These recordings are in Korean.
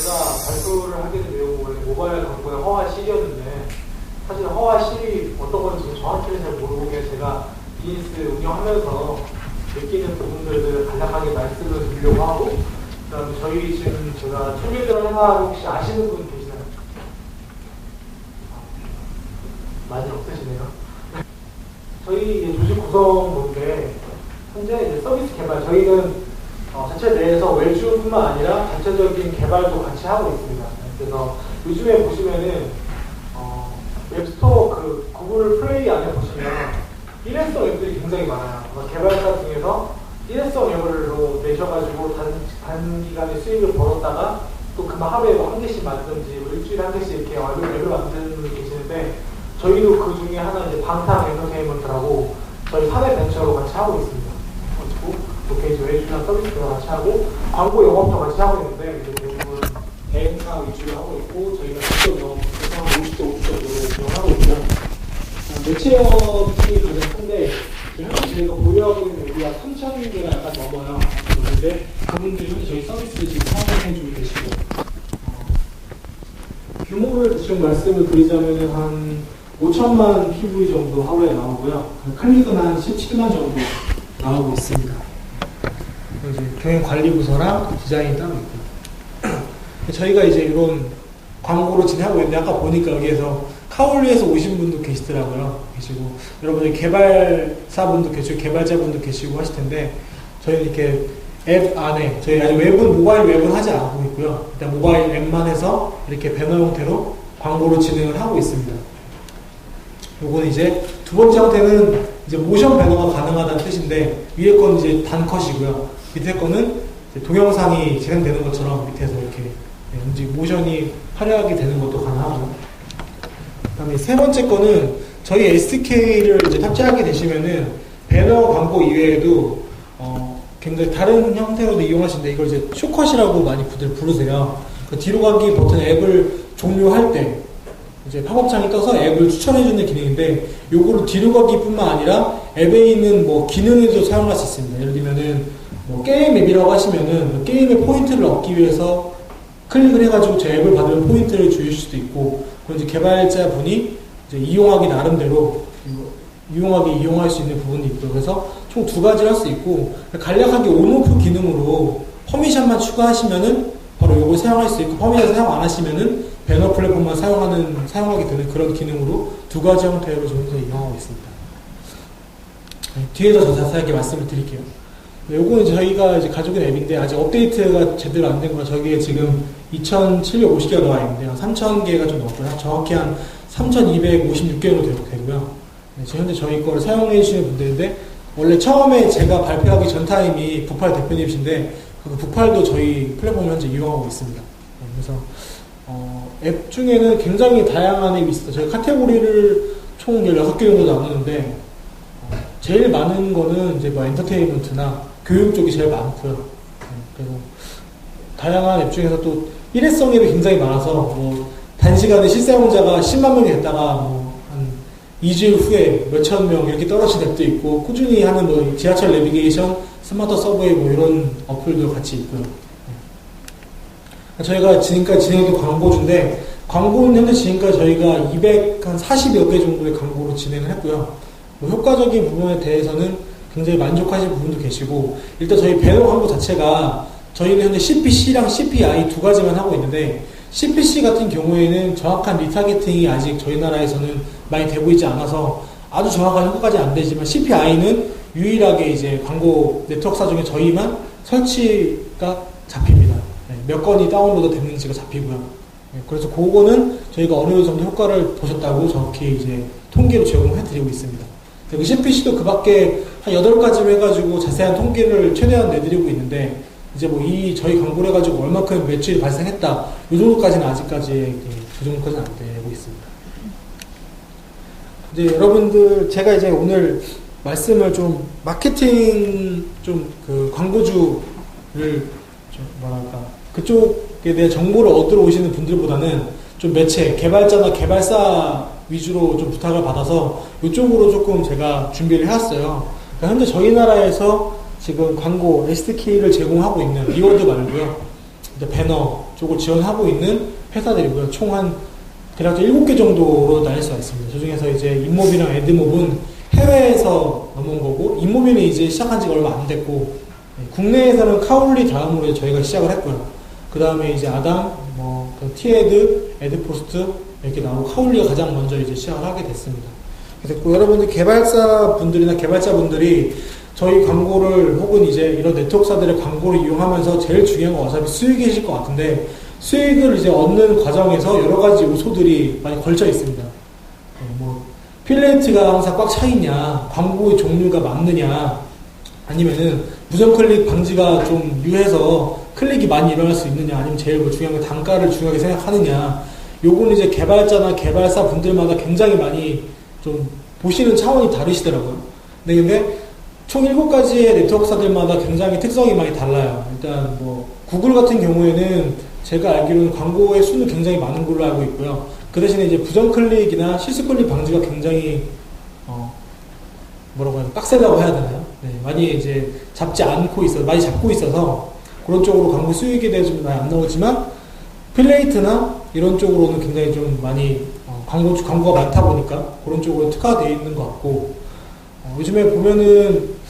제가 발표를 하게 된 내용은 원래 모바일 광고의 허가실이었는데 사실 허가실이 어떤 건지 정확히는 잘 모르고 제가 비즈니스 운영하면서 느끼는 부분들을 간략하게 말씀을 드리려고 하고, 그다음에 저희 지금 제가 청계들을 하나 혹시 아시는 분 계시나요? 많이 없으시네요. 저희 조직 구성인데 현재 이제 서비스 개발, 저희는 자체 내에서 외주뿐만 아니라 전체적인 개발도 같이 하고 있습니다. 그래서 요즘에 보시면은 웹스토어 그 구글 플레이 안에 보시면 일회성 앱들이 굉장히 많아요. 개발사 중에서 일회성 앱으로 내셔가지고 단기간에 수익을 벌었다가 또 그만 하루에 한 개씩 만든지 일주일에 한 개씩 이렇게 앱을 만드는 분이 계시는데, 저희도 그 중에 하나 이제 방탕 엔터테인먼트라고 저희 사내벤처로 같이 하고 있습니다. 로케이션 외주나 서비스도 같이 하고 광고 영업도 같이 하고 있는데, 이제 대부분 대행사 위주로 하고 있고 저희가 직접 영업에서 50대 50 정도로 운영하고 있고요. 매체업이 가장 큰데 현재 저희가 보유하고 있는 우리가 3,000개가 약간 넘어요. 그런데 그분들이 현재 저희 서비스를 지금 사용해주고 계시고, 규모를 지금 말씀을 드리자면 한 5천만 PV 정도 하루에 나오고요. 클릭은 한 17만 정도 나오고 있습니다. 이제 경영관리부서랑 디자인이 따로 있고, 저희가 이제 이런 광고로 진행하고 있는데 아까 보니까 여기에서 카올리에서 오신 분도 계시더라고요. 계시고 여러분들 개발사분도 계시고 개발자분도 계시고 하실 텐데, 저희는 이렇게 앱 안에 저희 아직 모바일 웹은 하지 않고 있고요. 일단 모바일 앱만 해서 이렇게 배너 형태로 광고로 진행을 하고 있습니다. 요거는 이제 두 번째 형태는 이제 모션 배너가 가능하다는 뜻인데, 위에 건 이제 단컷이고요. 밑에 거는 이제 동영상이 진행되는 것처럼 밑에서 이렇게 모션이 화려하게 되는 것도 가능하고, 그다음에 세 번째 거는 저희 SDK를 이제 탑재하게 되시면은 배너 광고 이외에도 굉장히 다른 형태로도 이용하시는데, 이걸 이제 쇼컷이라고 많이 부르세요. 그 뒤로 가기 버튼 앱을 종료할 때 이제 팝업창이 떠서 앱을 추천해주는 기능인데, 요거를 뒤로 가기뿐만 아니라 앱에 있는 뭐 기능에도 사용할 수 있습니다. 예를 들면은 뭐 게임 앱이라고 하시면은 게임의 포인트를 얻기 위해서 클릭을 해가지고 제 앱을 받으면 포인트를 주실 수도 있고, 그리고 이제 개발자분이 이제 이용하기 나름대로 유용하게 이용할 수 있는 부분이 있고, 그래서 총 두 가지를 할 수 있고, 간략하게 온오프 기능으로 퍼미션만 추가하시면은 바로 이걸 사용할 수 있고, 퍼미션 사용 안 하시면은 배너 플랫폼만 사용하게 되는 그런 기능으로 두 가지 형태로 저희가 이용하고 있습니다. 뒤에서 더 자세하게 말씀을 드릴게요. 요거는 저희가 이제 가지고 있는 앱인데 아직 업데이트가 제대로 안 된 거라 저기에 지금 2,750개가 나와 있는데요. 3,000개가 좀 넘고요. 정확히 한 3,256개로 되고요. 지금 현재 저희 거를 사용해 주시는 분들인데, 원래 처음에 제가 발표하기 전 타임이 북팔 대표님이신데 그 북팔도 저희 플랫폼을 현재 이용하고 있습니다. 그래서 앱 중에는 굉장히 다양한 앱이 있어요. 저희 카테고리를 총 16개 정도 나누는데, 제일 많은 거는 이제 뭐 엔터테인먼트나 교육 쪽이 제일 많고요. 그리고 다양한 앱 중에서 또 일회성 앱이 굉장히 많아서 뭐 단시간에 실사용자가 10만 명이 됐다가 뭐 한 2주일 후에 몇천 명 이렇게 떨어진 앱도 있고, 꾸준히 하는 뭐 지하철 내비게이션, 스마트 서브웨이 뭐 이런 어플도 같이 있고요. 저희가 지금까지 진행했던 광고주인데, 광고는 현재 지금까지 저희가 240여 개 정도의 광고로 진행을 했고요. 뭐 효과적인 부분에 대해서는 굉장히 만족하시는 부분도 계시고, 일단 저희 배너 광고 자체가 저희는 현재 CPC랑 CPI 두 가지만 하고 있는데, CPC 같은 경우에는 정확한 리타게팅이 아직 저희 나라에서는 많이 되고 있지 않아서 아주 정확한 효과까지 안 되지만, CPI는 유일하게 이제 광고 네트워크사 중에 저희만 설치가 잡힙니다. 몇 건이 다운로드 됐는지가 잡히고요. 그래서 그거는 저희가 어느 정도 효과를 보셨다고 정확히 이제 통계로 제공해드리고 있습니다. 그리고 CPC도 그 밖에 한 8가지로 해가지고 자세한 통계를 최대한 내드리고 있는데, 이제 뭐 저희 광고를 해가지고 얼마큼 매출이 발생했다, 이 정도까지는 아직까지 그 정도까지는 안 되고 있습니다. 이제 여러분들, 제가 이제 오늘 말씀을 좀 마케팅 그 광고주를 좀 뭐랄까 그쪽에 대한 정보를 얻으러 오시는 분들보다는 좀 매체, 개발자나 개발사 위주로 좀 부탁을 받아서 이쪽으로 조금 제가 준비를 해왔어요. 그러니까 현재 저희 나라에서 지금 광고 SDK를 제공하고 있는 리워드 말고요. 배너 쪽을 지원하고 있는 회사들이고요. 총 한 대략 7개 정도로 나뉠 수가 있습니다. 그 중에서 이제 인모비랑 에드몹은 해외에서 넘어온 거고, 인모비는 이제 시작한 지가 얼마 안 됐고, 국내에서는 카울리 다음으로 저희가 시작을 했고요. 그 다음에 이제 아담, 티에드, 에드포스트 이렇게 나오고, 카울리가 가장 먼저 이제 시작을 하게 됐습니다. 그래서 여러분들 개발사 분들이나 개발자분들이 저희 광고를 혹은 이제 이런 네트워크사들의 광고를 이용하면서 제일 중요한 건 어차피 수익이실 것 같은데, 수익을 이제 얻는 과정에서 여러 가지 요소들이 많이 걸쳐 있습니다. 필레이트가 항상 꽉 차 있냐, 광고의 종류가 많느냐, 아니면은 부정클릭 방지가 좀 유해서 클릭이 많이 일어날 수 있느냐, 아니면 제일 중요한 건 단가를 중요하게 생각하느냐, 요거는 이제 개발자나 개발사 분들마다 굉장히 많이 좀 보시는 차원이 다르시더라고요. 근데 총 7가지의 네트워크사들마다 굉장히 특성이 많이 달라요. 일단 구글 같은 경우에는 제가 알기로는 광고의 수는 굉장히 많은 걸로 알고 있고요. 그 대신에 이제 부정클릭이나 실수클릭 방지가 굉장히 빡세다고 해야 되나요? 네, 많이 이제 많이 잡고 있어서 그런 쪽으로 광고 수익에 대해서 좀 많이 안 나오지만, 필레이트나 이런 쪽으로는 굉장히 좀 많이 광고가 많다 보니까 그런 쪽으로 특화되어 있는 것 같고, 요즘에 보면은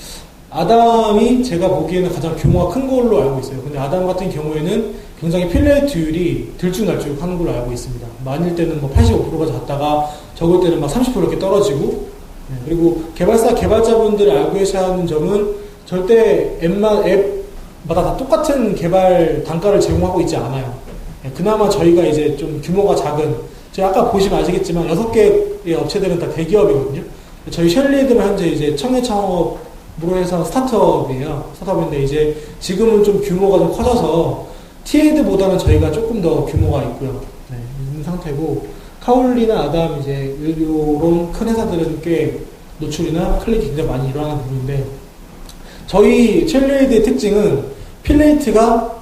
아담이 제가 보기에는 가장 규모가 큰 걸로 알고 있어요. 근데 아담 같은 경우에는 굉장히 필레이트율이 들쭉날쭉 하는 걸로 알고 있습니다. 많을 때는 85%가 잤다가 적을 때는 30% 이렇게 떨어지고, 그리고 개발자분들이 알고 계셔야 하는 점은 절대 앱마다 다 똑같은 개발 단가를 제공하고 있지 않아요. 그나마 저희가 이제 좀 규모가 작은, 제가 아까 보시면 아시겠지만 6개의 업체들은 다 대기업이거든요. 저희 셜리들은 현재 이제 청년 창업으로 해서 스타트업인데 이제 지금은 좀 규모가 좀 커져서 티에드보다는 저희가 조금 더 규모가 있고요. 있는 상태고, 카울리나 아담 이제 이런 큰 회사들은 꽤 노출이나 클릭이 굉장히 많이 일어나는 부분인데, 저희 첼리에드의 특징은 필레이트가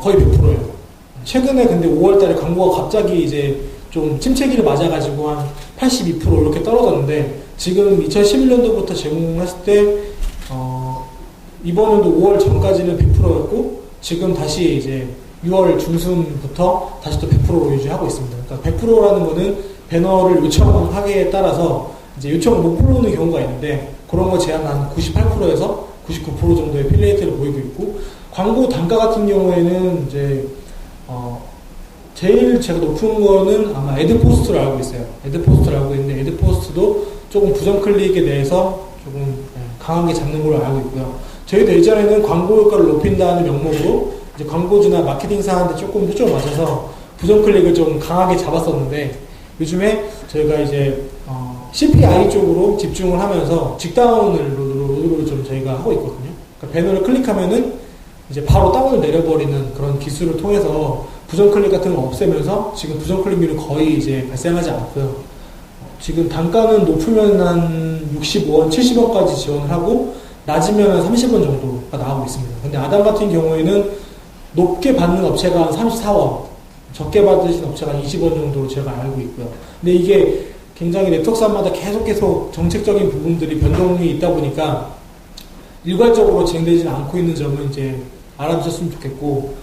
거의 100%예요. 최근에 근데 5월달에 광고가 갑자기 이제 좀 침체기를 맞아가지고 한 82% 이렇게 떨어졌는데, 지금 2011년도부터 제공했을 때 이번 연도 5월 전까지는 100%였고, 지금 다시 이제 6월 중순부터 다시 또 100%로 유지하고 있습니다. 그러니까 100%라는 거는 배너를 요청하기에 따라서 이제 요청을 못 부르는 경우가 있는데, 그런 거 제한 한 98%에서 99% 정도의 필레이트를 보이고 있고, 광고 단가 같은 경우에는 이제 제일 제가 높은 거는 아마 에드포스트를 알고 있어요. 에드포스트를 알고 있는데, 에드포스트도 조금 부정클릭에 대해서 조금 강하게 잡는 걸로 알고 있고요. 저희도 예전에는 광고 효과를 높인다는 명목으로 이제 광고주나 마케팅사한테 조금 초점을 맞춰서 부정클릭을 좀 강하게 잡았었는데, 요즘에 저희가 이제 CPI 쪽으로 집중을 하면서 직다운을 좀 저희가 하고 있거든요. 그러니까 배너를 클릭하면은 이제 바로 다운을 내려버리는 그런 기술을 통해서 부정클릭 같은 거 없애면서 지금 부정클릭률은 거의 이제 발생하지 않고요. 지금 단가는 높으면 한 65원, 70원까지 지원을 하고, 낮으면 30원 정도가 나오고 있습니다. 근데 아담 같은 경우에는 높게 받는 업체가 한 34원, 적게 받으신 업체가 한 20원 정도로 제가 알고 있고요. 근데 이게 굉장히 네트워크사마다 계속 정책적인 부분들이 변동이 있다 보니까 일괄적으로 진행되지는 않고 있는 점은 이제 알아두셨으면 좋겠고,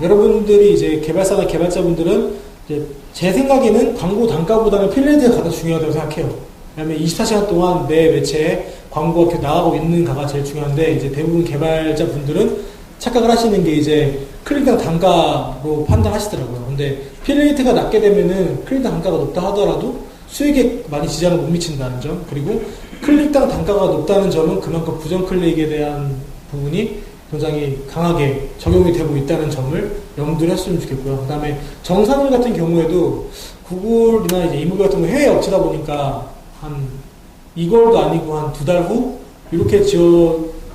여러분들이 이제 개발사나 개발자분들은 이제 제 생각에는 광고 단가보다는 필레이트가 가장 중요하다고 생각해요. 왜냐면 24시간 동안 내 매체에 광고가 계속 나가고 있는가가 제일 중요한데, 이제 대부분 개발자분들은 착각을 하시는 게 이제 클릭당 단가로 판단하시더라고요. 근데 필레이트가 낮게 되면은 클릭당 단가가 높다 하더라도 수익에 많이 지장을 못 미친다는 점, 그리고 클릭당 단가가 높다는 점은 그만큼 부정클릭에 대한 부분이 굉장히 강하게 적용이 되고 있다는 점을 염두를 했으면 좋겠고요. 그 다음에 정산율 같은 경우에도 구글이나 이제 이모비 같은 거 해외 업체다 보니까 한 2개월도 아니고 한 2달 후 이렇게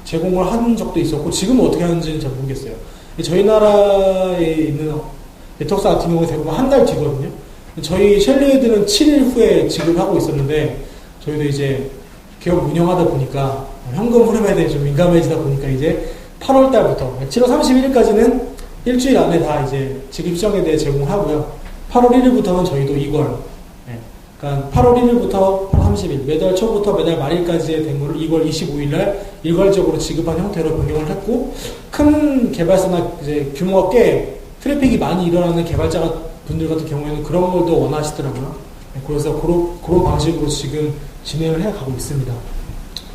제공을 한 적도 있었고, 지금은 어떻게 하는지는 잘 모르겠어요. 저희 나라에 있는 네트워크사 같은 경우는 대부분 한 달 뒤거든요. 저희 셜리에드는 7일 후에 지급하고 있었는데, 저희도 이제 기업 운영하다 보니까 현금 흐름에 대해 좀 민감해지다 보니까 이제 8월 달부터 7월 31일까지는 일주일 안에 다 이제 지급 시장에 대해 제공하고요. 8월 1일부터는 저희도 이걸, 그러니까 8월 1일부터 8월 30일, 매달 초부터 매달 말일까지의 된 거를 2월 25일날 일괄적으로 지급한 형태로 변경을 했고, 큰 개발사나 이제 규모가 꽤 트래픽이 많이 일어나는 개발자 분들 같은 경우에는 그런 걸 더 원하시더라고요. 그래서 그런 방식으로 지금 진행을 해가고 있습니다.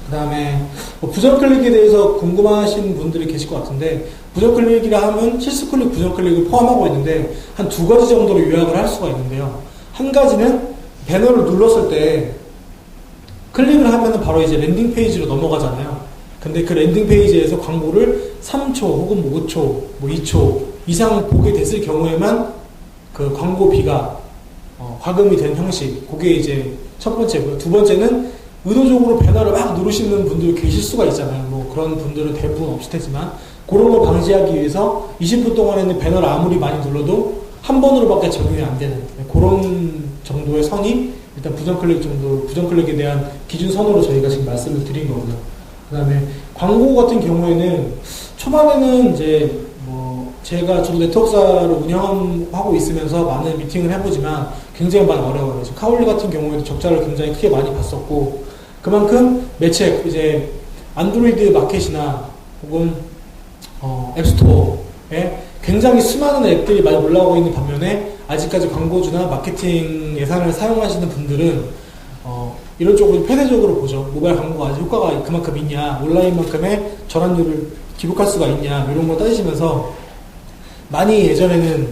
그 다음에 부정클릭에 대해서 궁금하신 분들이 계실 것 같은데, 부정클릭이라 하면 실수클릭, 부정클릭을 포함하고 있는데 한 두 가지 정도로 요약을 할 수가 있는데요. 한 가지는 배너를 눌렀을 때 클릭을 하면은 바로 이제 랜딩 페이지로 넘어가잖아요. 근데 그 랜딩 페이지에서 광고를 3초 혹은 5초, 2초 이상 보게 됐을 경우에만 그 광고비가 과금이 된 형식, 그게 이제 첫 번째고요. 두 번째는 의도적으로 배너를 막 누르시는 분들 계실 수가 있잖아요. 뭐 그런 분들은 대부분 없을 테지만, 그런 걸 방지하기 위해서 20분 동안에는 배너를 아무리 많이 눌러도 한 번으로밖에 적용이 안 되는 그런 정도의 선이 일단 부정클릭에 대한 기준선으로 저희가 지금 말씀을 드린 거고요. 그 다음에 광고 같은 경우에는 초반에는 이제 저도 네트워크사를 운영하고 있으면서 많은 미팅을 해보지만 굉장히 많이 어려워요. 지금 카울리 같은 경우에도 적자를 굉장히 크게 많이 봤었고, 그만큼 매체, 이제 안드로이드 마켓이나 혹은 앱스토어에 굉장히 수많은 앱들이 많이 올라오고 있는 반면에 아직까지 광고주나 마케팅 예산을 사용하시는 분들은 이런 쪽으로 폐쇄적으로 보죠. 모바일 광고가 아직 효과가 그만큼 있냐, 온라인만큼의 전환율을 기록할 수가 있냐, 이런 거 따지시면서 많이 예전에는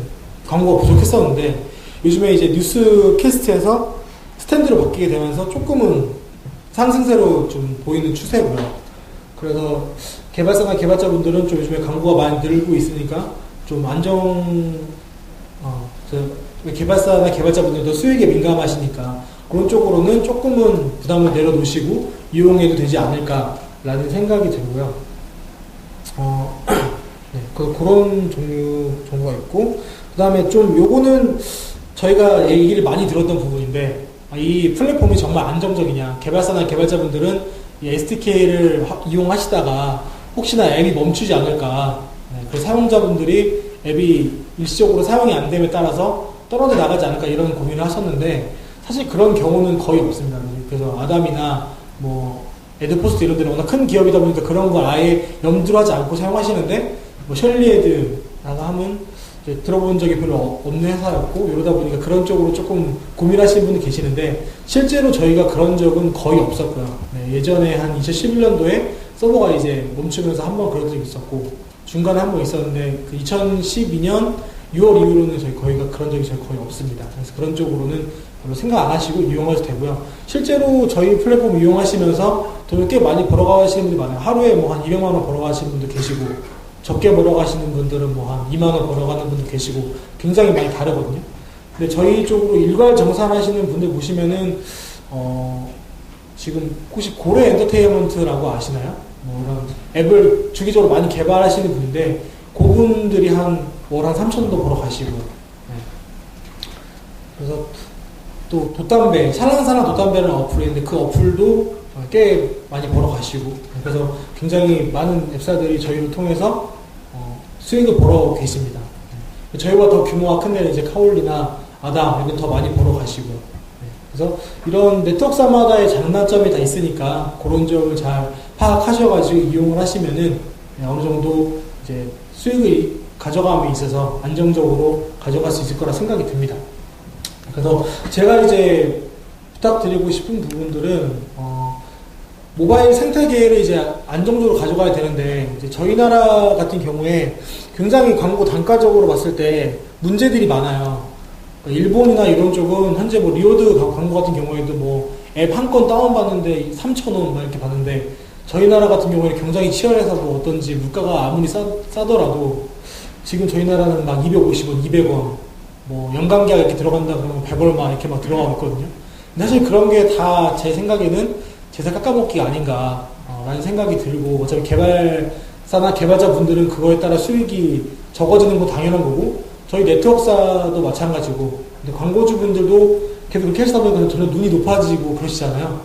광고가 부족했었는데 요즘에 이제 뉴스 캐스트에서 스탠드로 바뀌게 되면서 조금은 상승세로 좀 보이는 추세고요. 그래서 개발사나 개발자분들은 좀 요즘에 광고가 많이 늘고 있으니까 좀 개발사나 개발자분들도 수익에 민감하시니까 그런 쪽으로는 조금은 부담을 내려놓으시고 이용해도 되지 않을까라는 생각이 들고요. 네, 그런 종류 정도가 있고, 그 다음에 좀 요거는 저희가 얘기를 많이 들었던 부분인데, 이 플랫폼이 정말 안정적이냐, 개발사나 개발자분들은 이 SDK를 이용하시다가 혹시나 앱이 멈추지 않을까, 그 사용자분들이 앱이 일시적으로 사용이 안 됨에 따라서 떨어져 나가지 않을까 이런 고민을 하셨는데, 사실 그런 경우는 거의 없습니다. 그래서 아담이나 에드포스트 이런 데는 워낙 큰 기업이다 보니까 그런 걸 아예 염두를 하지 않고 사용하시는데, 셜리에드라고 하면 이제 들어본 적이 별로 없는 회사였고, 이러다 보니까 그런 쪽으로 조금 고민하시는 분이 계시는데, 실제로 저희가 그런 적은 거의 없었고요. 네, 예전에 한 2011년도에 서버가 이제 멈추면서 한번 그런 적이 있었고, 중간에 한번 있었는데, 그 2012년 6월 이후로는 저희가 그런 적이 거의 없습니다. 그래서 그런 쪽으로는 별로 생각 안 하시고 이용하셔도 되고요. 실제로 저희 플랫폼 이용하시면서 돈을 꽤 많이 벌어가시는 분들이 많아요. 하루에 한 200만원 벌어가시는 분도 계시고, 적게 벌어가시는 분들은 한 2만원 벌어가는 분도 계시고, 굉장히 많이 다르거든요. 근데 저희 쪽으로 일괄 정산하시는 분들 보시면은, 지금 혹시 고래 엔터테인먼트라고 아시나요? 이런 앱을 주기적으로 많이 개발하시는 분인데, 그분들이 월 한 3,000원도 벌어가시고, 네. 그래서 또 돛담배, 샬랑사랑 돛담배라는 어플이 있는데 그 어플도 꽤 많이 벌어가시고, 그래서 굉장히 많은 앱사들이 저희를 통해서 수익을 벌어 계십니다. 저희보다 더 규모가 큰 데는 이제 카올리나 아담 이런 더 많이 벌어가시고, 그래서 이런 네트워크사마다의 장단점이 다 있으니까 그런 점을 잘 파악하셔가지고 이용을 하시면은 어느 정도 이제 수익을 가져감에 있어서 안정적으로 가져갈 수 있을 거라 생각이 듭니다. 그래서 제가 이제 부탁드리고 싶은 부분들은 모바일 생태계를 이제 안정적으로 가져가야 되는데, 이제 저희 나라 같은 경우에 굉장히 광고 단가적으로 봤을 때 문제들이 많아요. 일본이나 이런 쪽은 현재 리오드 광고 같은 경우에도 앱 한 건 다운받는데 3,000원 막 이렇게 받는데, 저희 나라 같은 경우에는 경쟁이 치열해서 어떤지 물가가 아무리 싸더라도 지금 저희 나라는 막 250원, 200원, 연간계약 이렇게 들어간다 그러면 100얼마 이렇게 막 들어가고 있거든요. 근데 사실 그런 게 다 제 생각에는 제사 깎아먹기가 아닌가 라는 생각이 들고, 어차피 개발사나 개발자분들은 그거에 따라 수익이 적어지는 건 당연한 거고, 저희 네트워크사도 마찬가지고, 근데 광고주분들도 계속 그렇게 하시다 보니까 저는 눈이 높아지고 그러시잖아요.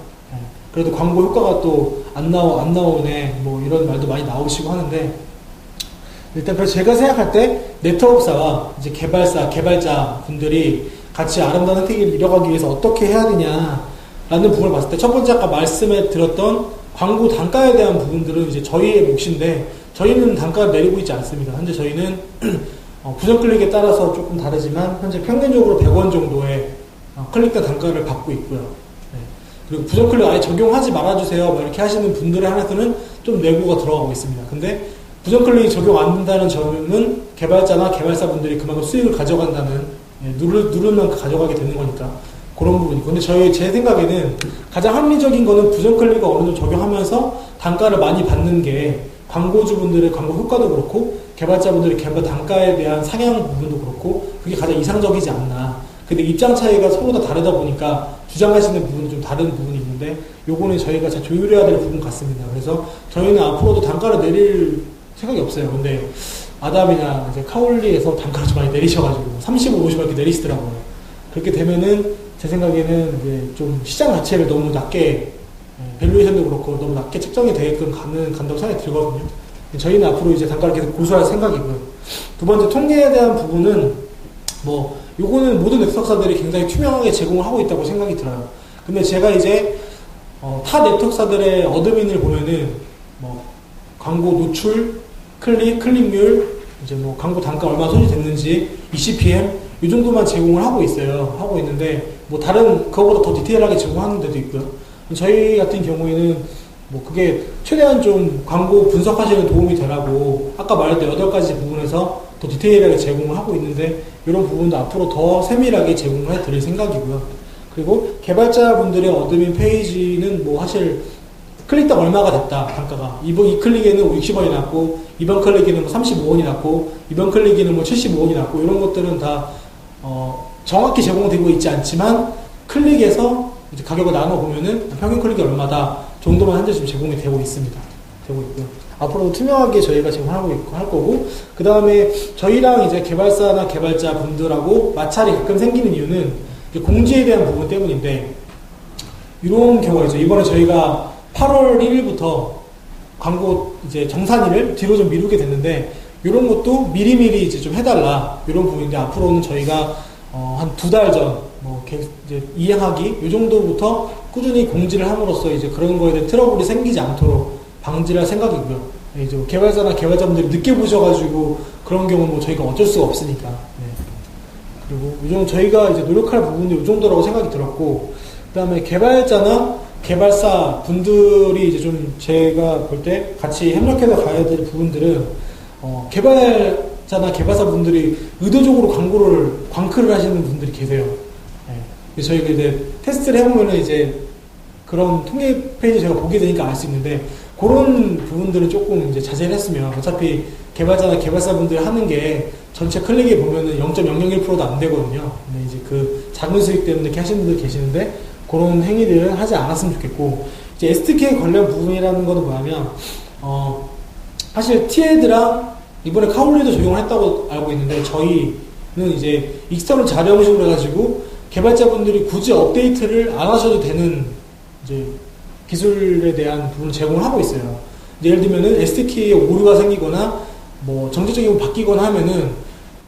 그래도 광고 효과가 또 안 나오네, 이런 말도 많이 나오시고 하는데, 일단 그래서 제가 생각할 때 네트워크사와 이제 개발자 분들이 같이 아름다운 생태계를 이뤄가기 위해서 어떻게 해야 되냐라는 부분을 봤을 때, 첫 번째 아까 말씀에 드렸던 광고 단가에 대한 부분들은 이제 저희의 몫인데, 저희는 단가를 내리고 있지 않습니다. 현재 저희는 부전 클릭에 따라서 조금 다르지만 현재 평균적으로 100원 정도의 클릭된 단가를 받고 있고요. 네. 그리고 부전 클릭 아예 적용하지 말아주세요 뭐 이렇게 하시는 분들에 한해서는 좀 내고가 들어가고 있습니다. 근데 부전 클릭이 적용 안 된다는 점은 개발자나 개발사분들이 그만큼 수익을 가져간다는, 누르는 만큼 가져가게 되는 거니까 그런 부분이고. 근데 제 생각에는 가장 합리적인 거는 부전 클릭을 어느 정도 적용하면서 단가를 많이 받는 게 광고주분들의 광고 효과도 그렇고 개발자분들의 개발 단가에 대한 상향 부분도 그렇고 그게 가장 이상적이지 않나. 근데 입장 차이가 서로 다 다르다 보니까 주장하시는 부분이 좀 다른 부분이 있는데 요거는 저희가 잘 조율해야 될 부분 같습니다. 그래서 저희는 앞으로도 단가를 내릴 생각이 없어요. 근데 아담이나 이제 카올리에서 단가를 좀 많이 내리셔가지고 35, 50 이렇게 내리시더라고요. 그렇게 되면은 제 생각에는 이제 좀 시장 자체를 너무 낮게, 밸류에이션도 그렇고 너무 낮게 책정이 되게끔 간다고 생각이 들거든요. 저희는 앞으로 이제 단가를 계속 고수할 생각이고요. 두 번째 통계에 대한 부분은 요거는 모든 네트워크사들이 굉장히 투명하게 제공을 하고 있다고 생각이 들어요. 근데 제가 이제 타 네트워크사들의 어드민을 보면은 광고 노출, 클릭률, 이제 광고 단가 얼마 손실됐는지, ECPM 이 정도만 제공을 하고 있어요. 하고 있는데 다른 그거보다 더 디테일하게 제공하는 데도 있고요. 저희 같은 경우에는 그게 최대한 좀 광고 분석하시는 도움이 되라고 아까 말했던 8가지 부분에서 더 디테일하게 제공을 하고 있는데 이런 부분도 앞으로 더 세밀하게 제공을 해드릴 생각이고요. 그리고 개발자분들의 어드민 페이지는 사실 클릭당 얼마가 됐다 단가가 이 클릭에는 60원이 났고 이번 클릭에는 35원이 났고 이번 클릭에는 75원이 났고 이런 것들은 다 정확히 제공되고 있지 않지만 클릭에서 이제 가격을 나눠보면은 평균 클릭이 얼마다 정도만 현재 지금 제공이 되고 있습니다. 되고 있고요. 앞으로도 투명하게 저희가 제공하고 있고 할 거고, 그 다음에 저희랑 이제 개발사나 개발자 분들하고 마찰이 가끔 생기는 이유는 공지에 대한 부분 때문인데, 이런 경우가 있죠. 이번에 저희가 8월 1일부터 광고 이제 정산일을 뒤로 좀 미루게 됐는데, 이런 것도 미리미리 이제 좀 해달라. 이런 부분인데, 앞으로는 저희가 한 2달 전, 이제 이행하기, 이 정도부터 꾸준히 공지를 함으로써 이제 그런 거에 대한 트러블이 생기지 않도록 방지를 할 생각이고요. 이제 개발사나 개발자분들이 늦게 보셔가지고 그런 경우는 저희가 어쩔 수가 없으니까. 네. 그리고 요즘 저희가 이제 노력할 부분도 이 정도라고 생각이 들었고, 그 다음에 개발자나 개발사 분들이 이제 좀 제가 볼 때 같이 협력해서 가야 될 부분들은, 개발자나 개발사 분들이 의도적으로 광크를 하시는 분들이 계세요. 네. 저희가 이제 테스트를 해보면은 이제 그런 통계 페이지 제가 보게 되니까 알 수 있는데, 그런 부분들은 조금 이제 자제를 했으면, 어차피 개발자나 개발사분들이 하는 게 전체 클릭에 보면은 0.001%도 안 되거든요. 근데 이제 그 작은 수익 때문에 이렇게 하시는 분들 계시는데, 그런 행위들은 하지 않았으면 좋겠고, 이제 SDK 관련 부분이라는 거는 뭐냐면, 사실 티에드랑 이번에 카울리도 적용을 했다고 알고 있는데, 저희는 이제 익스터널 자료 형식으로 해가지고, 개발자분들이 굳이 업데이트를 안 하셔도 되는 이제 기술에 대한 부분을 제공을 하고 있어요. 예를 들면은 SDK에 오류가 생기거나 정책적인 거 바뀌거나 하면은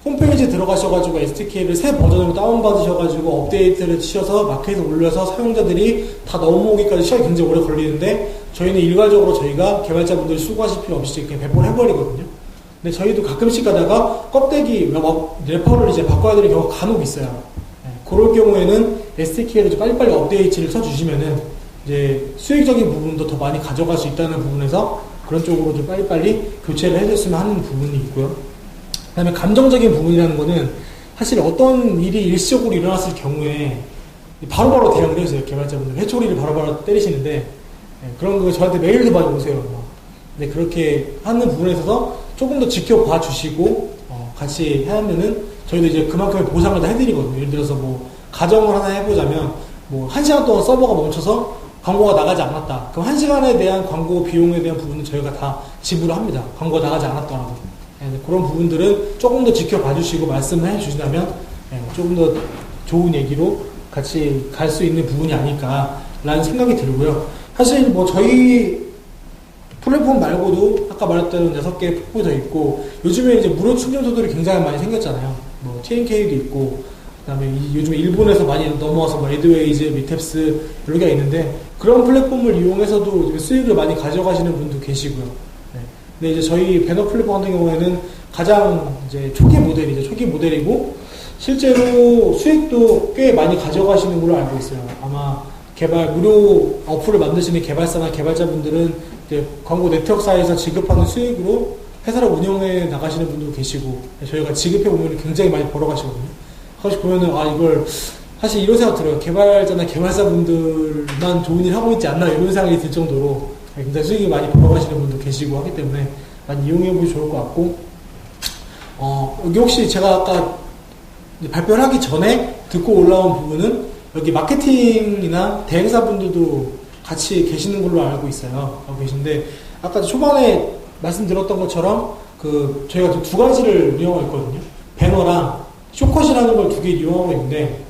홈페이지에 들어가셔가지고 SDK를 새 버전으로 다운받으셔가지고 업데이트를 치셔서 마켓에 올려서 사용자들이 다 넘어오기까지 시간이 굉장히 오래 걸리는데, 저희는 일괄적으로 저희가 개발자분들이 수고하실 필요 없이 그냥 배포를 해버리거든요. 근데 저희도 가끔씩 가다가 껍데기 래퍼를 이제 바꿔야 되는 경우가 간혹 있어요. 네, 그럴 경우에는 SDK를 좀 빨리빨리 업데이트를 쳐주시면은 이제 수익적인 부분도 더 많이 가져갈 수 있다는 부분에서 그런 쪽으로 좀 빨리빨리 교체를 해줬으면 하는 부분이 있고요. 그 다음에 감정적인 부분이라는 거는 사실 어떤 일이 일시적으로 일어났을 경우에 바로바로 대응을 해주세요. 개발자분들 회초리를 바로바로 때리시는데, 그런 거 저한테 메일도 많이 오세요. 근데 그렇게 하는 부분에 있어서 조금 더 지켜봐 주시고 같이 하면은 저희도 이제 그만큼의 보상을 다 해드리거든요. 예를 들어서 가정을 하나 해보자면 1시간 동안 서버가 멈춰서 광고가 나가지 않았다. 그럼 1시간에 대한 광고 비용에 대한 부분은 저희가 다 지불을 합니다. 광고가 나가지 않았더라도. 그런 부분들은 조금 더 지켜봐 주시고 말씀을 해 주신다면 조금 더 좋은 얘기로 같이 갈 수 있는 부분이 아닐까라는 생각이 들고요. 사실 저희 플랫폼 말고도 아까 말했던 6개의 플랫폼이 더 있고, 요즘에 이제 무료 충전소들이 굉장히 많이 생겼잖아요. TNK도 있고, 그 다음에 요즘에 일본에서 많이 넘어와서 에드웨이즈, 미탭스 여러 개가 있는데, 그런 플랫폼을 이용해서도 수익을 많이 가져가시는 분도 계시고요. 네. 근데 이제 저희 배너 플랫폼 같은 경우에는 가장 이제 초기 모델이죠. 초기 모델이고 실제로 수익도 꽤 많이 가져가시는 걸로 알고 있어요. 아마 무료 어플을 만드시는 개발사나 개발자분들은 이제 광고 네트워크사에서 지급하는 수익으로 회사를 운영해 나가시는 분도 계시고, 저희가 지급해 보면 굉장히 많이 벌어가시거든요. 그것이 보면은 이걸 사실 이런 생각 들어요. 개발자나 개발사분들만 좋은 일 하고 있지 않나 이런 생각이 들 정도로 굉장히 수익이 많이 벌어가시는 분도 계시고 하기 때문에 많이 이용해 보시면 좋을 것 같고, 여기 혹시 제가 아까 발표를 하기 전에 듣고 올라온 부분은 여기 마케팅이나 대행사분들도 같이 계시는 걸로 알고 있어요. 알고 계신데, 아까 초반에 말씀드렸던 것처럼 저희가 두 가지를 이용하고 있거든요. 배너랑 쇼컷이라는 걸 두 개 이용하고 있는데,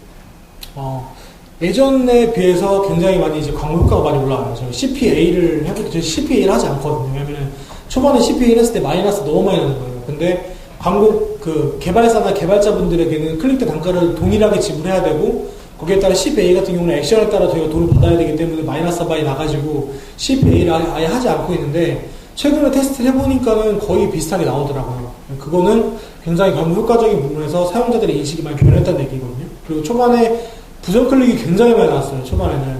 예전에 비해서 굉장히 많이 이제 광고 효과가 많이 올라와요. 저희 CPA를 해볼 때 저희 CPA를 하지 않거든요. 왜냐면 초반에 CPA를 했을 때 마이너스 너무 많이 나는 거예요. 근데 광고 개발사나 개발자분들에게는 클릭대 단가를 동일하게 지불해야 되고, 거기에 따라 CPA 같은 경우는 액션에 따라 저희가 돈을 받아야 되기 때문에 마이너스 많이 나가지고 CPA를 아예 하지 않고 있는데, 최근에 테스트를 해보니까는 거의 비슷하게 나오더라고요. 그거는 굉장히 광고 효과적인 부분에서 사용자들의 인식이 많이 변했다는 얘기거든요. 그리고 초반에 부정클릭이 굉장히 많이 나왔어요. 초반에는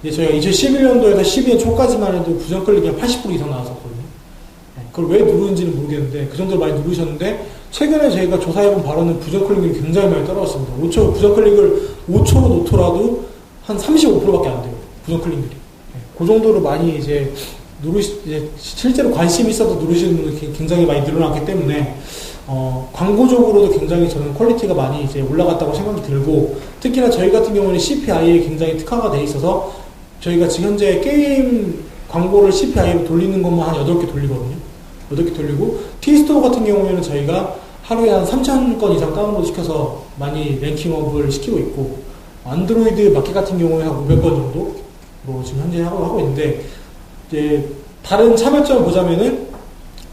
이제 저희가 2011년도에서 12년 초까지만 해도 부정클릭이 한 80% 이상 나왔었거든요. 그걸 왜 누르는지는 모르겠는데 그 정도로 많이 누르셨는데, 최근에 저희가 조사해본 바로는 부정클릭이 굉장히 많이 떨어졌습니다. 부정클릭을 5초로 놓더라도 한 35%밖에 안 돼요. 부정클릭률이. 그 정도로 많이 이제 실제로 관심이 있어도 누르시는 분들이 굉장히 많이 늘어났기 때문에, 광고적으로도 굉장히 저는 퀄리티가 많이 이제 올라갔다고 생각이 들고, 특히나 저희 같은 경우는 CPI에 굉장히 특화가 돼 있어서, 저희가 지금 현재 게임 광고를 CPI로 돌리는 것만 한 8개 돌리거든요. 8개 돌리고, T스토어 같은 경우에는 저희가 하루에 한 3,000건 이상 다운로드 시켜서 많이 랭킹업을 시키고 있고, 안드로이드 마켓 같은 경우에 한 500건 정도로 지금 현재 하고 있는데, 이제 다른 차별점을 보자면은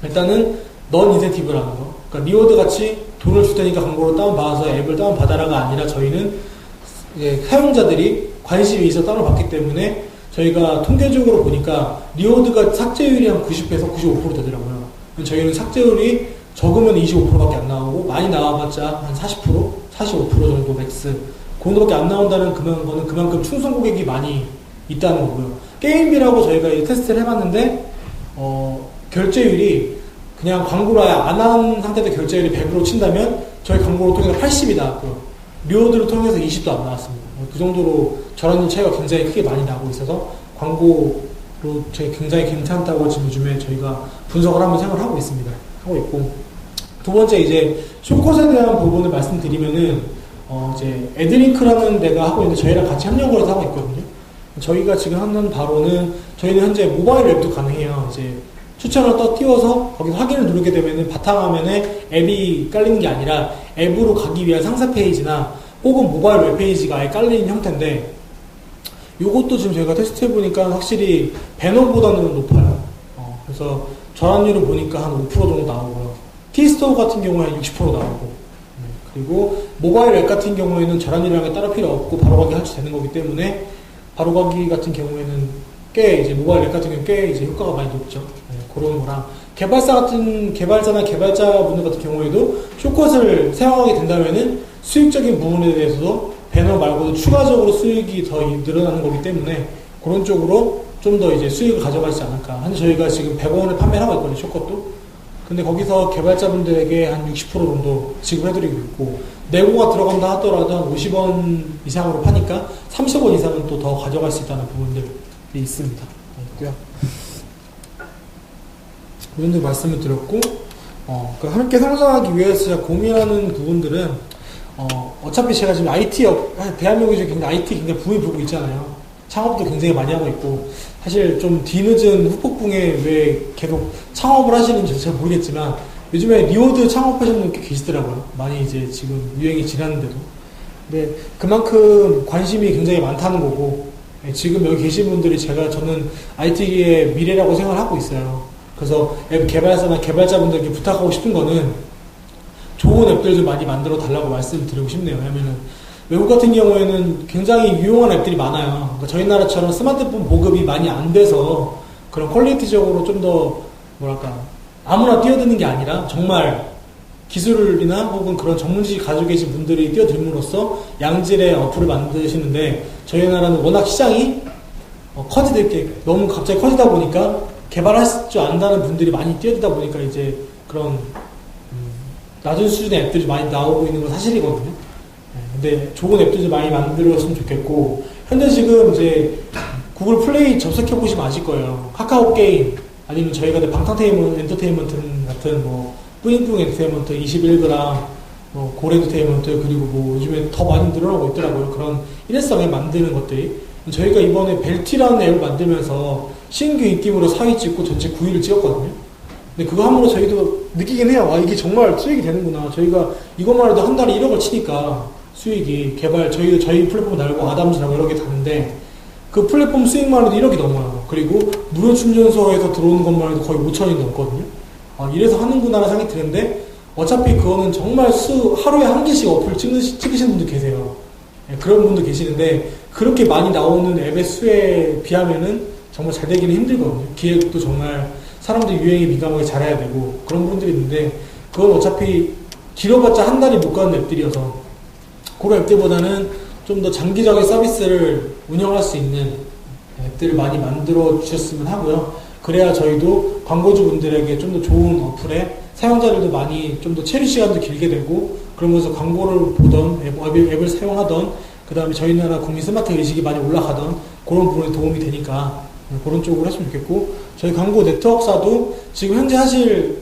일단은 넌 인센티브라는 거. 그러니까 리워드 같이 돈을 줄 테니까 광고를 다운받아서 앱을 다운받아라가 아니라, 저희는 이제 사용자들이 관심이 있어 다운받기 때문에 저희가 통계적으로 보니까 리워드가 삭제율이 한 90에서 95% 되더라고요. 저희는 삭제율이 적으면 25%밖에 안 나오고 많이 나와봤자 한 40%, 45% 정도 맥스. 그 정도밖에 안 나온다는 거는 그만큼 충성 고객이 많이 있다는 거고요. 게임비라고 저희가 테스트를 해봤는데, 결제율이 그냥 광고를 아예 안 한 상태에서 결제율이 100으로 친다면 저희 광고를 통해서 80이 나왔고요. 리워드를 통해서 20도 안 나왔습니다. 그 정도로 저런 차이가 굉장히 크게 많이 나고 있어서 광고로 저희 굉장히 괜찮다고 지금 요즘에 저희가 분석을 하면서 생각을 하고 있습니다. 하고 있고, 두 번째 이제 쇼컷에 대한 부분을 말씀드리면은, 이제 애드링크라는 데가 하고 있는데 저희랑 같이 협력을 해서 하고 있거든요. 저희가 지금 하는 바로는 저희는 현재 모바일 앱도 가능해요. 이제 추천을 띄워서 거기서 확인을 누르게 되면은 바탕화면에 앱이 깔리는 게 아니라 앱으로 가기 위한 상세 페이지나 혹은 모바일 웹페이지가 아예 깔리는 형태인데, 요것도 지금 저희가 테스트 해보니까 확실히 배너보다는 높아요. 그래서 전환율을 보니까 한 5% 정도 나오고요. T스토어 같은 경우에 한 60% 나오고, 그리고 모바일 앱 같은 경우에는 전환율이랑 따로 필요 없고 바로가기 할수 되는 거기 때문에, 바로가기 같은 경우에는 꽤 이제 모바일 앱 같은 경우는 꽤 이제 효과가 많이 높죠. 그런 거랑, 개발자나 개발자분들 같은 경우에도 쇼컷을 사용하게 된다면은 수익적인 부분에 대해서도 배너 말고도 추가적으로 수익이 더 늘어나는 거기 때문에 그런 쪽으로 좀 더 이제 수익을 가져가지 않을까. 근데 저희가 지금 100원을 판매를 하고 있거든요, 쇼컷도. 근데 거기서 개발자분들에게 한 60% 정도 지급해드리고 있고, 내고가 들어간다 하더라도 한 50원 이상으로 파니까 30원 이상은 또 더 가져갈 수 있다는 부분들이 있습니다. 있고요. 그 정도 말씀을 드렸고, 함께 성장하기 위해서 제가 고민하는 부분들은, 어차피 제가 지금 대한민국이 굉장히 IT 굉장히 붐이 불고 있잖아요. 창업도 굉장히 많이 하고 있고, 사실 좀 뒤늦은 후폭풍에 왜 계속 창업을 하시는지 잘 모르겠지만, 요즘에 리워드 창업하시는 분들 계시더라고요. 많이 이제 지금 유행이 지났는데도. 근데 그만큼 관심이 굉장히 많다는 거고, 지금 여기 계신 분들이 저는 IT의 미래라고 생각을 하고 있어요. 그래서 앱 개발사나 개발자분들께 부탁하고 싶은 거는 좋은 앱들 좀 많이 만들어 달라고 말씀을 드리고 싶네요. 왜냐면은 외국 같은 경우에는 굉장히 유용한 앱들이 많아요. 그러니까 저희 나라처럼 스마트폰 보급이 많이 안 돼서 그런 퀄리티적으로 좀 더 아무나 뛰어드는 게 아니라 정말 기술이나 혹은 그런 전문지식 가지고 계신 분들이 뛰어들므로써 양질의 어플을 만드시는데 저희 나라는 워낙 시장이 커지게 너무 갑자기 커지다 보니까 개발할 줄 안다는 분들이 많이 뛰어들다 보니까 이제 그런 낮은 수준의 앱들이 많이 나오고 있는 건 사실이거든요. 근데 좋은 앱들도 많이 만들었으면 좋겠고 현재 지금 이제 구글 플레이 접속해 보시면 아실 거예요. 카카오 게임 아니면 저희가 방탄엔터테인먼트 같은 뭐 뿌잉뿌잉 엔터테인먼트, 21g, 고래 엔터테인먼트 그리고 뭐 요즘에 더 많이 늘어나고 있더라고요. 그런 일회성에 만드는 것들이 저희가 이번에 벨티라는 앱을 만들면서 신규 인기으로 4위 찍고 전체 9위를 찍었거든요. 근데 그거 함으로 저희도 느끼긴 해요. 아, 이게 정말 수익이 되는구나. 저희가 이것만 해도 한 달에 1억을 치니까 수익이 저희 플랫폼 달고 아담즈라고 여러 개 다는데 그 플랫폼 수익만 해도 1억이 넘어요. 그리고 무료 충전소에서 들어오는 것만 해도 거의 5천이 넘거든요. 아, 이래서 하는구나라는 생각이 드는데 어차피 그거는 정말 하루에 한 개씩 어플 찍으시는 분들 계세요. 네, 그런 분도 계시는데 그렇게 많이 나오는 앱의 수에 비하면은 정말 잘 되기는 힘들거든요. 기획도 정말 사람들이 유행에 민감하게 잘해야 되고 그런 분들이 있는데 그건 어차피 길어봤자 한 달이 못 가는 앱들이어서 그런 앱들보다는 좀 더 장기적인 서비스를 운영할 수 있는 앱들을 많이 만들어 주셨으면 하고요. 그래야 저희도 광고주분들에게 좀 더 좋은 어플에 사용자들도 많이 좀 더 체류 시간도 길게 되고 그러면서 광고를 보던 앱을 사용하던 그 다음에 저희 나라 국민 스마트 의식이 많이 올라가던 그런 부분에 도움이 되니까 그런 쪽으로 했으면 좋겠고 저희 광고 네트워크사도 지금 현재 사실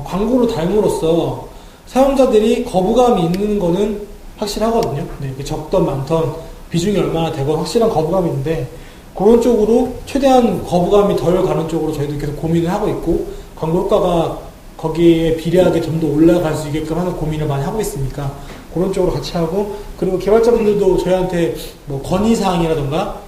광고를 달므로써 사용자들이 거부감이 있는 거는 확실하거든요. 네, 적던 많던 비중이 얼마나 되건 확실한 거부감이 있는데 그런 쪽으로 최대한 거부감이 덜 가는 쪽으로 저희도 계속 고민을 하고 있고 광고 효과가 거기에 비례하게 좀 더 올라갈 수 있게끔 하는 고민을 많이 하고 있으니까 그런 쪽으로 같이 하고 그리고 개발자분들도 저희한테 뭐 건의사항이라던가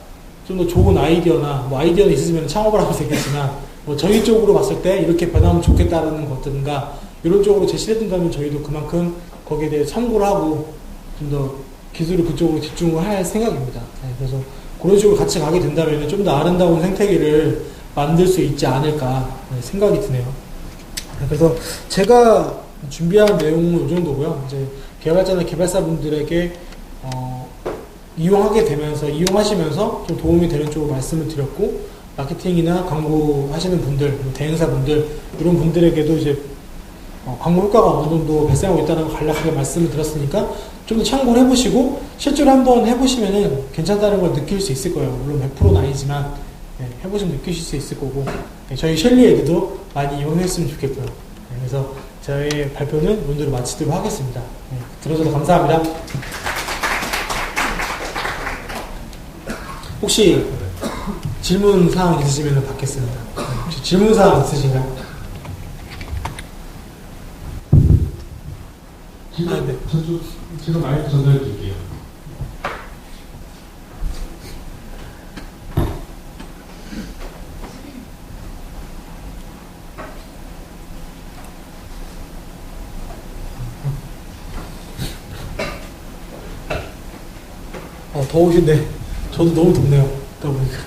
좀 더 좋은 아이디어나 뭐 아이디어는 있으시면 창업을 하면 되겠지만 뭐 저희 쪽으로 봤을 때 이렇게 변하면 좋겠다는 것들인가 이런 쪽으로 제시해 준다면 저희도 그만큼 거기에 대해 참고를 하고 좀 더 기술을 그쪽으로 집중을 할 생각입니다. 네, 그래서 그런 식으로 같이 가게 된다면 좀 더 아름다운 생태계를 만들 수 있지 않을까 생각이 드네요. 그래서 제가 준비한 내용은 이 정도고요. 이제 개발자나 개발사분들에게 이용하시면서 좀 도움이 되는 쪽으로 말씀을 드렸고 마케팅이나 광고 하시는 분들, 대행사분들 이런 분들에게도 이제 광고 효과가 어느 정도 발생하고 있다는 걸 간략하게 말씀을 드렸으니까 좀 더 참고를 해보시고 실제로 한번 해보시면은 괜찮다는 걸 느낄 수 있을 거예요. 물론 100%는 아니지만 해보시면 느끼실 수 있을 거고 저희 셸리 애들도 많이 이용했으면 좋겠고요. 그래서 저의 발표는 오늘로 마치도록 하겠습니다. 들어줘서 감사합니다. 혹시 질문사항 있으시면 받겠습니다. 혹시 질문사항 있으신가요? 네. 제가 마이크 전달해 드릴게요. 더우신데 저도 너무 덥네요. 더우니까.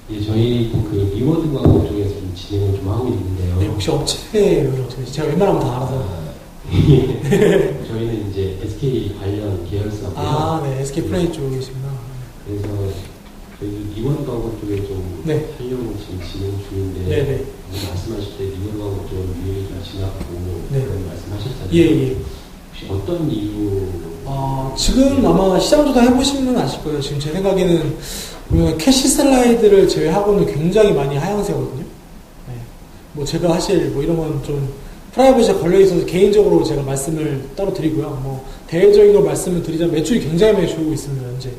예, 저희 그 리워드 광고 쪽에서 좀 진행을 좀 하고 있는데요. 네, 혹시 업체를 어떻게 제가 웬만하면 다 알아서. 저희는 이제 SK 관련 계열사고요. 아, 네, SK 플레이 쪽이시구나. 그래서 저희도 리워드 광고 쪽에 좀 하려고 지금 진행 중인데, 네네. 말씀하실 때 리워드 광고 쪽 유행이 좀 지났고 그런 말씀하셨잖아요. 예. 혹시 어떤 이유? 지금 아마 시장 조사 해보시면 아실 거예요. 지금 제 생각에는 보면 캐시 슬라이드를 제외하고는 굉장히 많이 하향세거든요. 네. 뭐 제가 사실 뭐 이런 건 좀 프라이버시에 걸려 있어서 개인적으로 제가 말씀을 따로 드리고요. 뭐 대외적인 걸 말씀을 드리자면 매출이 굉장히 많이 줄고 있습니다, 현재.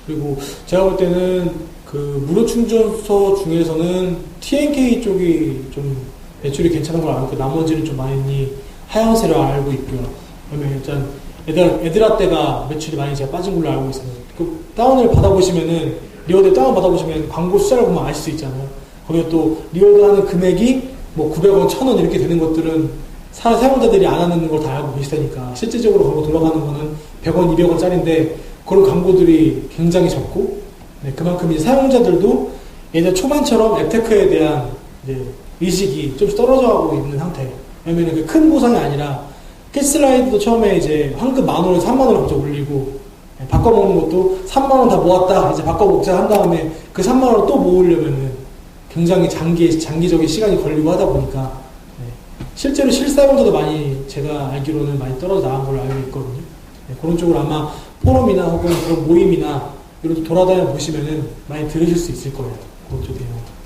그리고 제가 볼 때는 그 무료 충전소 중에서는 TNK 쪽이 좀 매출이 괜찮은 걸 알고 나머지는 좀 많이 하향세로 알고 있고요. 그러면 일단 에드라 때가 매출이 많이 제가 빠진 걸로 알고 있습니다. 그 다운을 받아보시면은 리워드 다운 받아보시면 광고 숫자를 보면 아실 수 있잖아요. 거기에 또 리워드 하는 금액이 뭐 900원, 1000원 이렇게 되는 것들은 사용자들이 안 하는 걸 다 알고 계시다니까 실질적으로 광고 돌아가는 거는 100원, 200원 짜리인데 그런 광고들이 굉장히 적고 그만큼 이제 사용자들도 예전 초반처럼 앱테크에 대한 이제 의식이 좀 떨어져 가고 있는 상태. 왜냐면 그 큰 보상이 아니라 캐슬라이드도 처음에 이제 환급 10,000원에서 30,000원 갑자기 올리고 바꿔먹는 것도 30,000원 다 모았다 이제 바꿔먹자 한 다음에 그 30,000원을 또 모으려면은 굉장히 장기적인 시간이 걸리고 하다 보니까 실제로 실사용자도 많이 제가 알기로는 많이 떨어져 나간 걸로 알고 있거든요. 그런 쪽으로 아마 포럼이나 혹은 그런 모임이나 이런 데 돌아다녀 보시면은 많이 들으실 수 있을 거예요. 그런 쪽에요.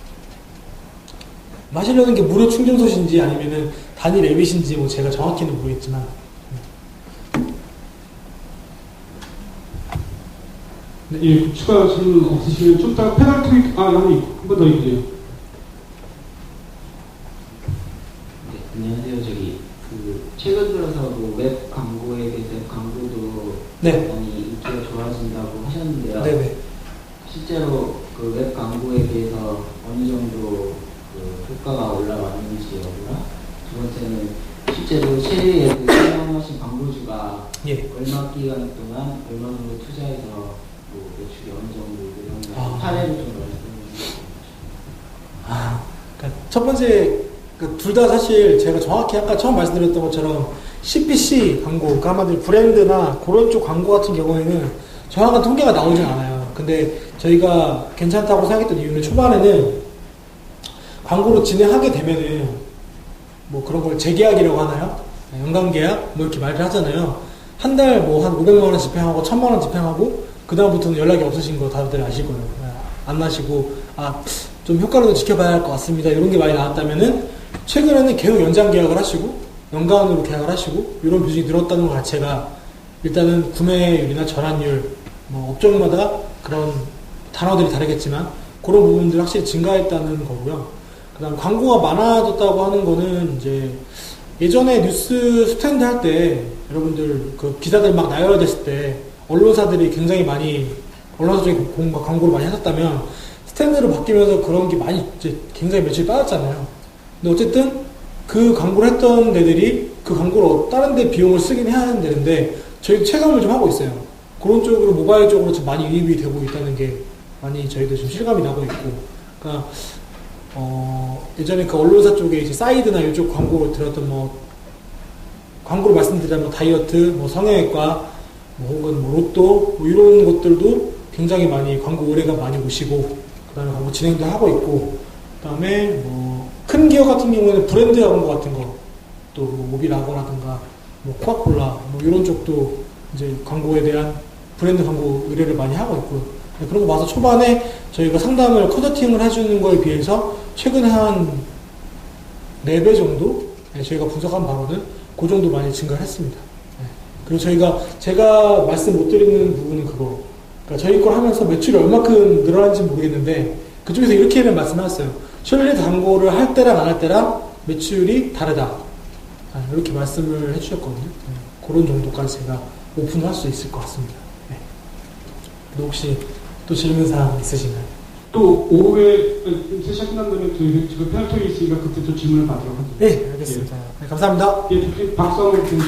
마시려는 게 무료 충전소신지 아니면은 단일 앱이신지 뭐 제가 정확히는 모르겠지만 네, 예, 추가 질문 없으시면 좀 이따가 페널 트윅, 형님, 한 번 더 해주세요. 네, 안녕하세요. 최근 들어서 웹 광고에 대해서 광고도 네. 많이 인기가 좋아진다고 하셨는데요. 네네. 실제로 그 웹 광고에 대해서 어느 정도 그 효과가 올라왔는지요나 두 번째는 실제로 최애에 사용하신 광고주가 얼마 기간 동안 얼마 정도 투자해서 뭐 매출이 어느 정도 이런 사례를 좀 말씀해 주시죠. 그러니까 첫 번째 둘 다 사실 제가 정확히 아까 처음 말씀드렸던 것처럼 CPC 광고, 그러니까 한마디로 브랜드나 그런 쪽 광고 같은 경우에는 정확한 통계가 나오진 않아요. 근데 저희가 괜찮다고 생각했던 이유는 초반에는 광고를 진행하게 되면은 뭐 그런 걸 재계약이라고 하나요? 연간계약? 뭐 이렇게 말을 하잖아요. 한 달 뭐 한 500만원 집행하고 1,000만원 집행하고 그다음부터는 연락이 없으신 거 다들 아실 거예요. 안 나시고 좀 효과를 지켜봐야 할 것 같습니다. 이런 게 많이 나왔다면은 최근에는 계속 연장 계약을 하시고 연간으로 계약을 하시고 이런 비중이 늘었다는 것 자체가 일단은 구매율이나 전환율 뭐 업종마다 그런 단어들이 다르겠지만 그런 부분들이 확실히 증가했다는 거고요. 그 다음 광고가 많아졌다고 하는 거는 이제 예전에 뉴스 스탠드 할 때 여러분들 그 기사들 막 나열됐을 때 언론사들이 굉장히 많이 언론사적인 광고를 많이 하셨다면 스탠드로 바뀌면서 그런 게 많이 이제 굉장히 매출이 빠졌잖아요. 근데 어쨌든 그 광고를 했던 데들이 그 광고로 다른 데 비용을 쓰긴 해야 되는데 저희도 체감을 좀 하고 있어요. 그런 쪽으로 모바일 쪽으로 좀 많이 유입이 되고 있다는 게 많이 저희도 좀 실감이 나고 있고, 그러니까 예전에 그 언론사 쪽에 이제 사이드나 이쪽 광고 들었던 뭐 광고로 말씀드리자면 뭐 다이어트, 뭐 성형외과, 뭐 혹은 뭐 로또 뭐 이런 것들도 굉장히 많이 광고 의뢰가 많이 오시고 그다음에 광고 진행도 하고 있고, 그다음에 뭐 큰 기업 같은 경우에는 브랜드 광고 같은 거, 또 뭐 모비라거라든가 뭐 코카콜라 뭐 이런 쪽도 이제 광고에 대한 브랜드 광고 의뢰를 많이 하고 있고요. 그런 거 봐서 초반에 저희가 상담을 컨설팅을 해주는 거에 비해서 최근에 한 4배 정도 저희가 분석한 바로는 그 정도 많이 증가를 했습니다. 그리고 제가 말씀 못 드리는 부분은 그거, 그러니까 저희 걸 하면서 매출이 얼마큼 늘어난지 모르겠는데 그쪽에서 이렇게는 말씀하셨어요. 셜리드 광고를 할 때랑 안 할 때랑 매출이 다르다, 이렇게 말씀을 해주셨거든요. 그런 정도까지 제가 오픈을 할 수 있을 것 같습니다. 혹시 또 질문사항 있으신가요? 또 오후에 세션 끝난 다음에 저희 지금 페널 트윅이 있으니까 그때 또 질문을 받도록 하죠. 네, 알겠습니다. 네, 감사합니다. 예, 박수 한번 주시죠.